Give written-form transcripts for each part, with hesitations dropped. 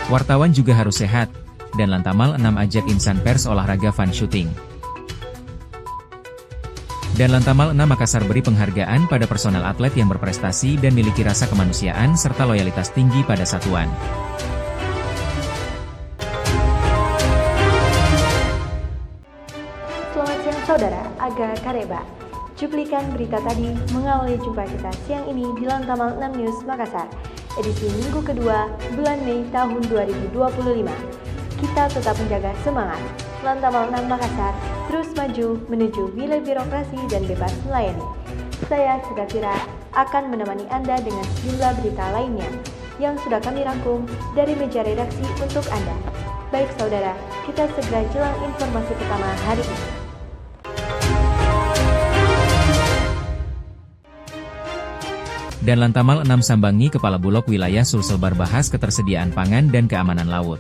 Wartawan juga harus sehat, dan Lantamal 6 ajak insan pers olahraga fun shooting. Dan Lantamal 6 Makassar beri penghargaan pada personel atlet yang berprestasi dan miliki rasa kemanusiaan serta loyalitas tinggi pada satuan. Selamat siang saudara, Aga Kareba. Cuplikan berita tadi mengawali jumpa kita siang ini di Lantamal 6 News Makassar, edisi minggu kedua bulan Mei tahun 2025. Kita tetap menjaga semangat. Lantamal 6 Makassar terus maju menuju wilayah birokrasi dan bebas melayani. Saya Segatira akan menemani Anda dengan sejumlah berita lainnya yang sudah kami rangkum dari meja redaksi untuk Anda. Baik saudara, kita segera jelang informasi pertama hari ini. Dan Lantamal 6 sambangi Kepala Bulog Wilayah Sulselbar bahas ketersediaan pangan dan keamanan laut.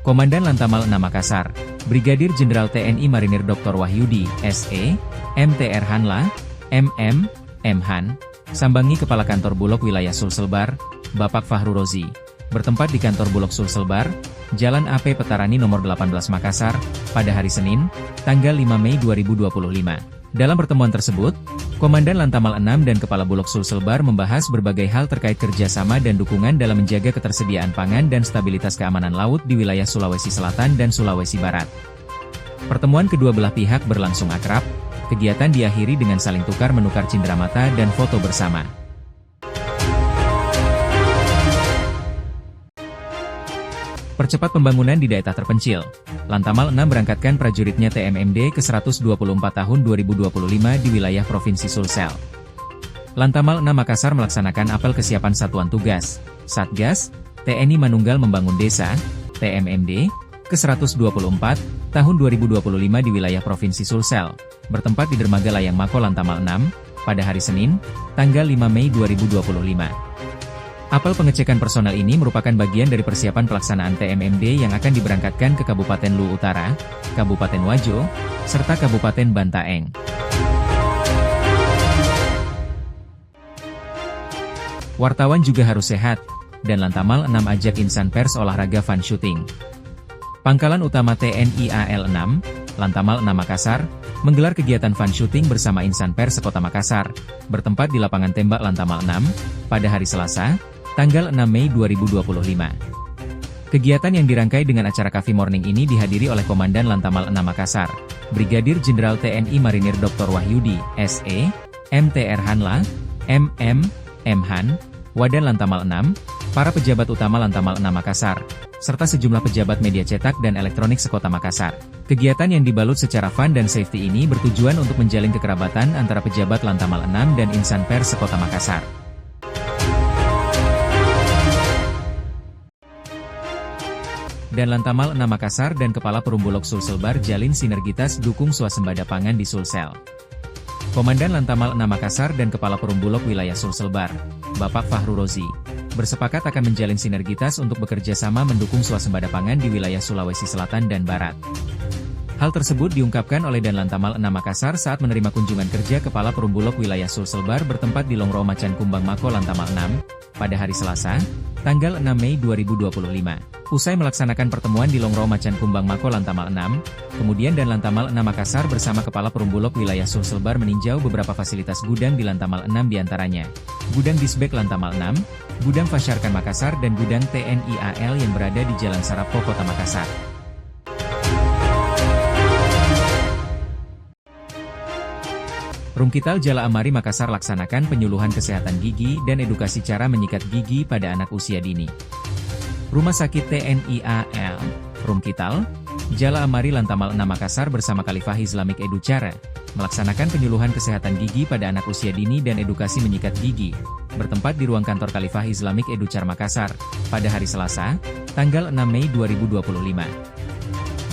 Komandan Lantamal 6 Makassar, Brigadir Jenderal TNI Marinir Dr. Wahyudi, SE, MTR Hanla, MM, Han, sambangi Kepala Kantor Bulog Wilayah Sulselbar, Bapak Fahru Rozi, bertempat di Kantor Bulog Sulselbar, Jalan AP Petarani nomor 18 Makassar, pada hari Senin, tanggal 5 Mei 2025. Dalam pertemuan tersebut, Komandan Lantamal 6 dan Kepala Bulog Sulselbar membahas berbagai hal terkait kerjasama dan dukungan dalam menjaga ketersediaan pangan dan stabilitas keamanan laut di wilayah Sulawesi Selatan dan Sulawesi Barat. Pertemuan kedua belah pihak berlangsung akrab, kegiatan diakhiri dengan saling tukar-menukar cenderamata dan foto bersama. Percepat pembangunan di daerah terpencil. Lantamal 6 berangkatkan prajuritnya TMMD ke-124 tahun 2025 di wilayah Provinsi Sulsel. Lantamal 6 Makassar melaksanakan apel kesiapan Satuan Tugas, Satgas, TNI Manunggal Membangun Desa, TMMD, ke-124, tahun 2025 di wilayah Provinsi Sulsel, bertempat di Dermaga Layang Mako Lantamal 6, pada hari Senin, tanggal 5 Mei 2025. Apel pengecekan personel ini merupakan bagian dari persiapan pelaksanaan TMMD yang akan diberangkatkan ke Kabupaten Luwu Utara, Kabupaten Wajo, serta Kabupaten Bantaeng. Wartawan juga harus sehat, dan Lantamal 6 ajak insan pers olahraga fun shooting. Pangkalan Utama TNI AL 6, Lantamal 6 Makassar, menggelar kegiatan fun shooting bersama insan pers sekota Makassar, bertempat di lapangan tembak Lantamal 6, pada hari Selasa, tanggal 6 Mei 2025. Kegiatan yang dirangkai dengan acara Coffee Morning ini dihadiri oleh Komandan Lantamal 6 Makassar, Brigadir Jenderal TNI Marinir Dr. Wahyudi, SE, MTR Hanla, MM, Han, Wadan Lantamal 6, para pejabat utama Lantamal 6 Makassar, serta sejumlah pejabat media cetak dan elektronik sekota Makassar. Kegiatan yang dibalut secara fun dan safety ini bertujuan untuk menjalin kekerabatan antara pejabat Lantamal 6 dan insan pers sekota Makassar. Dan Lantamal 6 Makassar dan Kepala Perumbulok Sulselbar jalin sinergitas dukung swasembada pangan di Sulsel. Komandan Lantamal 6 Makassar dan Kepala Perumbulok Wilayah Sulselbar, Bapak Fahru Rozi, bersepakat akan menjalin sinergitas untuk bekerja sama mendukung swasembada pangan di wilayah Sulawesi Selatan dan Barat. Hal tersebut diungkapkan oleh Dan Lantamal 6 Makassar saat menerima kunjungan kerja Kepala Perumbulok Wilayah Sulselbar bertempat di Longro Macan Kumbang Mako Lantamal 6, pada hari Selasa, tanggal 6 Mei 2025. Usai melaksanakan pertemuan di Longro Macan Kumbang Mako Lantamal 6, kemudian Dan Lantamal 6 Makassar bersama Kepala Perumbulok Wilayah Sulselbar meninjau beberapa fasilitas gudang di Lantamal 6 diantaranya, Gudang Disbek Lantamal 6, Gudang Fasyarkan Makassar dan Gudang TNI AL yang berada di Jalan Sarapo Kota Makassar. Rumkital Jala Amari Makassar laksanakan penyuluhan kesehatan gigi dan edukasi cara menyikat gigi pada anak usia dini. Rumah Sakit TNI AL, Rumkital, Jala Amari Lantamal 6 Makassar bersama Khalifah Islamic Educara, melaksanakan penyuluhan kesehatan gigi pada anak usia dini dan edukasi menyikat gigi, bertempat di ruang kantor Khalifah Islamic Educar Makassar, pada hari Selasa, tanggal 6 Mei 2025.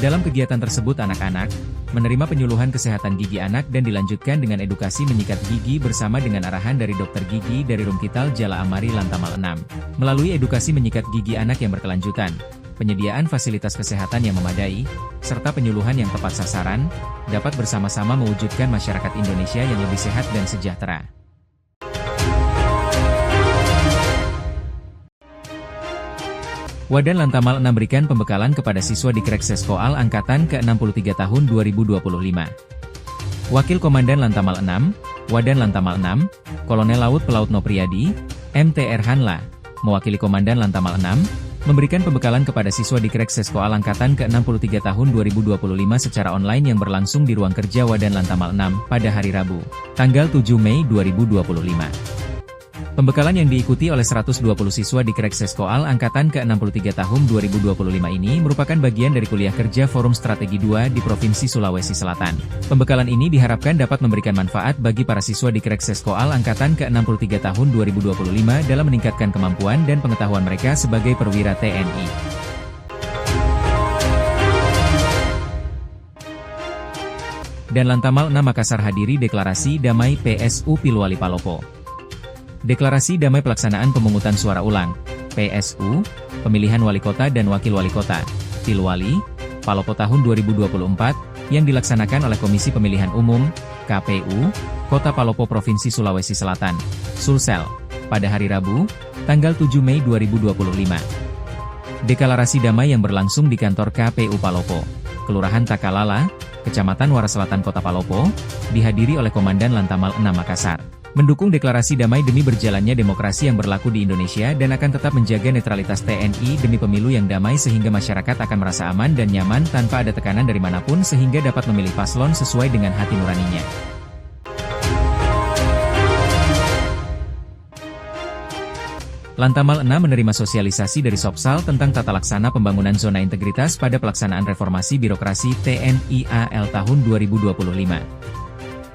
Dalam kegiatan tersebut anak-anak menerima penyuluhan kesehatan gigi anak dan dilanjutkan dengan edukasi menyikat gigi bersama dengan arahan dari dokter gigi dari Rumkital Jala Amari Lantamal 6. Melalui edukasi menyikat gigi anak yang berkelanjutan, penyediaan fasilitas kesehatan yang memadai, serta penyuluhan yang tepat sasaran, dapat bersama-sama mewujudkan masyarakat Indonesia yang lebih sehat dan sejahtera. Wadan Lantamal 6 berikan pembekalan kepada siswa di Krekses Koal Angkatan ke-63 tahun 2025. Wakil Komandan Lantamal 6, Wadan Lantamal 6, Kolonel Laut Pelaut Nopriyadi, MTR Hanla, mewakili Komandan Lantamal 6, memberikan pembekalan kepada siswa di Krekses Koal Angkatan ke-63 tahun 2025 secara online yang berlangsung di ruang kerja Wadan Lantamal 6 pada hari Rabu, tanggal 7 Mei 2025. Pembekalan yang diikuti oleh 120 siswa di Krekses Koal Angkatan ke-63 tahun 2025 ini merupakan bagian dari kuliah kerja Forum Strategi 2 di Provinsi Sulawesi Selatan. Pembekalan ini diharapkan dapat memberikan manfaat bagi para siswa di Krekses Koal Angkatan ke-63 tahun 2025 dalam meningkatkan kemampuan dan pengetahuan mereka sebagai perwira TNI. Dan Lantamal 6 Makassar hadiri deklarasi damai PSU Pilwali Palopo. Deklarasi damai pelaksanaan pemungutan suara ulang, PSU, pemilihan wali kota dan wakil wali kota, Pilwali, Palopo tahun 2024, yang dilaksanakan oleh Komisi Pemilihan Umum, KPU, Kota Palopo Provinsi Sulawesi Selatan, Sulsel, pada hari Rabu, tanggal 7 Mei 2025. Deklarasi damai yang berlangsung di kantor KPU Palopo, Kelurahan Takalala, Kecamatan Wara Selatan Kota Palopo, dihadiri oleh Komandan Lantamal 6 Makassar. Mendukung deklarasi damai demi berjalannya demokrasi yang berlaku di Indonesia dan akan tetap menjaga netralitas TNI demi pemilu yang damai sehingga masyarakat akan merasa aman dan nyaman tanpa ada tekanan dari manapun sehingga dapat memilih paslon sesuai dengan hati nuraninya. Lantamal 6 menerima sosialisasi dari Sopsal tentang tata laksana pembangunan zona integritas pada pelaksanaan reformasi birokrasi TNI AL tahun 2025.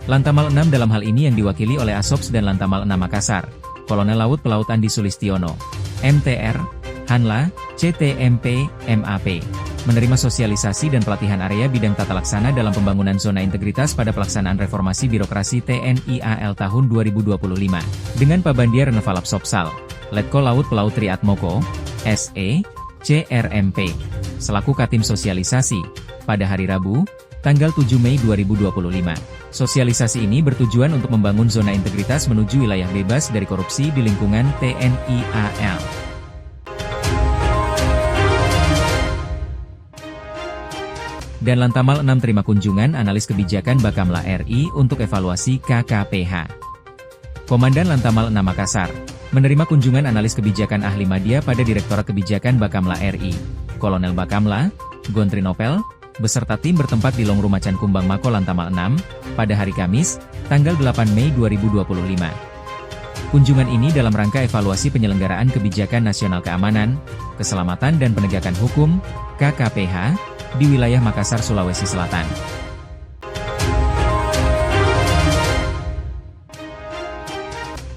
Lantamal 6 dalam hal ini yang diwakili oleh Asops dan Lantamal 6 Makassar, Kolonel Laut Pelaut Andi Sulistiono, MTR, Hanla, CTMP, MAP, menerima sosialisasi dan pelatihan area bidang tata laksana dalam pembangunan zona integritas pada pelaksanaan reformasi birokrasi TNI AL tahun 2025, dengan Pabandia Renevalap Sopsal, Letko Laut Pelaut Triatmoko, SE, CRMP, selaku Katim Sosialisasi, pada hari Rabu, tanggal 7 Mei 2025. Sosialisasi ini bertujuan untuk membangun zona integritas menuju wilayah bebas dari korupsi di lingkungan TNI AL. Dan Lantamal 6 terima kunjungan analis kebijakan Bakamla RI untuk evaluasi KKPH. Komandan Lantamal 6 Makassar menerima kunjungan analis kebijakan ahli media pada Direktorat Kebijakan Bakamla RI, Kolonel Bakamla, Gontri Nopel, beserta tim bertempat di Longru Macan Kumbang Mako Lantamal 6, pada hari Kamis, tanggal 8 Mei 2025. Kunjungan ini dalam rangka evaluasi penyelenggaraan kebijakan nasional keamanan, keselamatan dan penegakan hukum, KKPH, di wilayah Makassar, Sulawesi Selatan.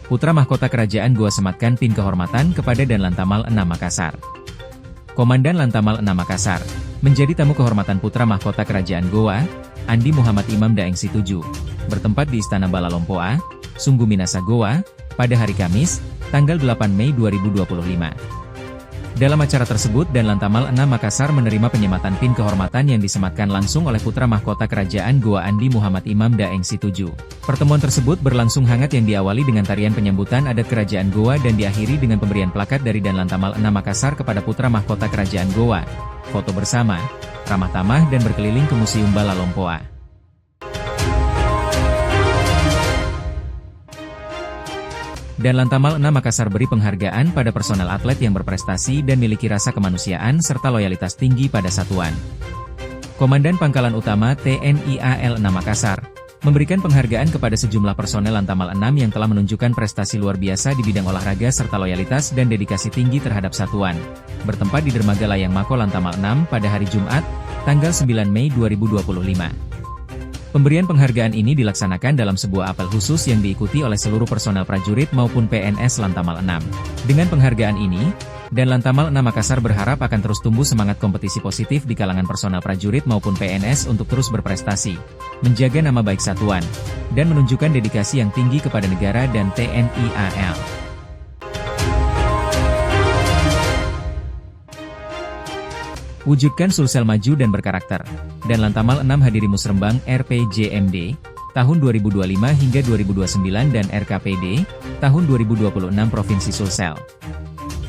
Putra Mahkota Kerajaan Goa sematkan pin kehormatan kepada Dan Lantamal 6 Makassar. Komandan Lantamal 6 Makassar menjadi tamu kehormatan Putra Mahkota Kerajaan Goa, Andi Muhammad Imam Daeng Situju, bertempat di Istana Balalompoa, Sunggu Minasa Goa, pada hari Kamis, tanggal 8 Mei 2025. Dalam acara tersebut Dan Lantamal 6 Makassar menerima penyematan pin kehormatan yang disematkan langsung oleh Putra Mahkota Kerajaan Goa Andi Muhammad Imam Daeng Situju. Pertemuan tersebut berlangsung hangat yang diawali dengan tarian penyambutan adat Kerajaan Goa dan diakhiri dengan pemberian plakat dari Dan Lantamal 6 Makassar kepada Putra Mahkota Kerajaan Goa, foto bersama, ramah tamah dan berkeliling ke Museum Balalompoa. Dan Lantamal 6 Makassar beri penghargaan pada personel atlet yang berprestasi dan miliki rasa kemanusiaan serta loyalitas tinggi pada satuan. Komandan Pangkalan Utama TNI AL 6 Makassar memberikan penghargaan kepada sejumlah personel Lantamal 6 yang telah menunjukkan prestasi luar biasa di bidang olahraga serta loyalitas dan dedikasi tinggi terhadap satuan, bertempat di Dermaga Layang Mako Lantamal 6 pada hari Jumat, tanggal 9 Mei 2025. Pemberian penghargaan ini dilaksanakan dalam sebuah apel khusus yang diikuti oleh seluruh personel prajurit maupun PNS Lantamal 6. Dengan penghargaan ini, Dan Lantamal 6 Makassar berharap akan terus tumbuh semangat kompetisi positif di kalangan personel prajurit maupun PNS untuk terus berprestasi, menjaga nama baik satuan, dan menunjukkan dedikasi yang tinggi kepada negara dan TNI AL. Wujudkan Sulsel maju dan berkarakter. Dan Lantamal 6 hadiri Musrembang RPJMD, tahun 2025 hingga 2029 dan RKPD, tahun 2026 Provinsi Sulsel.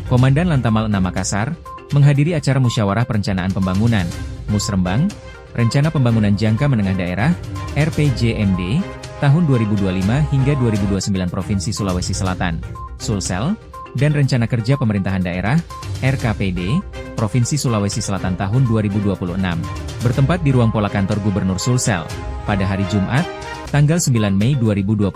Komandan Lantamal 6 Makassar, menghadiri acara Musyawarah Perencanaan Pembangunan, Musrembang, Rencana Pembangunan Jangka Menengah Daerah, RPJMD, tahun 2025 hingga 2029 Provinsi Sulawesi Selatan, Sulsel, dan Rencana Kerja Pemerintahan Daerah, RKPD, Provinsi Sulawesi Selatan tahun 2026, bertempat di ruang pola kantor Gubernur Sulsel, pada hari Jumat, tanggal 9 Mei 2025.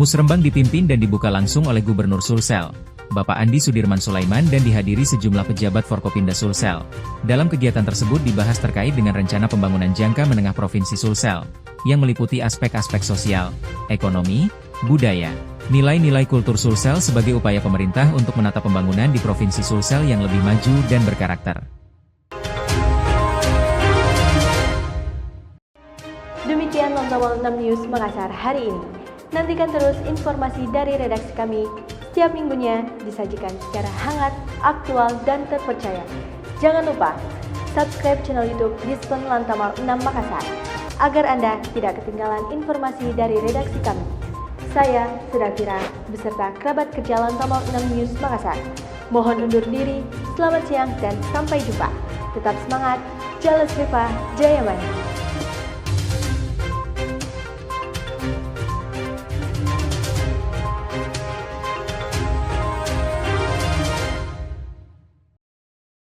Musrembang dipimpin dan dibuka langsung oleh Gubernur Sulsel, Bapak Andi Sudirman Sulaiman, dan dihadiri sejumlah pejabat Forkopimda Sulsel. Dalam kegiatan tersebut dibahas terkait dengan Rencana Pembangunan Jangka Menengah Provinsi Sulsel, yang meliputi aspek-aspek sosial, ekonomi, budaya, nilai-nilai kultur Sulsel sebagai upaya pemerintah untuk menata pembangunan di Provinsi Sulsel yang lebih maju dan berkarakter. Demikian Lantamal 6 News Makassar hari ini. Nantikan terus informasi dari redaksi kami setiap minggunya disajikan secara hangat, aktual, dan terpercaya. Jangan lupa subscribe channel YouTube Dispon Lantamal 6 Makassar agar Anda tidak ketinggalan informasi dari redaksi kami. Saya, Sudafira, beserta kerabat kerja Lantamal 6 News Makassar. Mohon undur diri, selamat siang dan sampai jumpa. Tetap semangat, Jales Viva, Jaya Maya.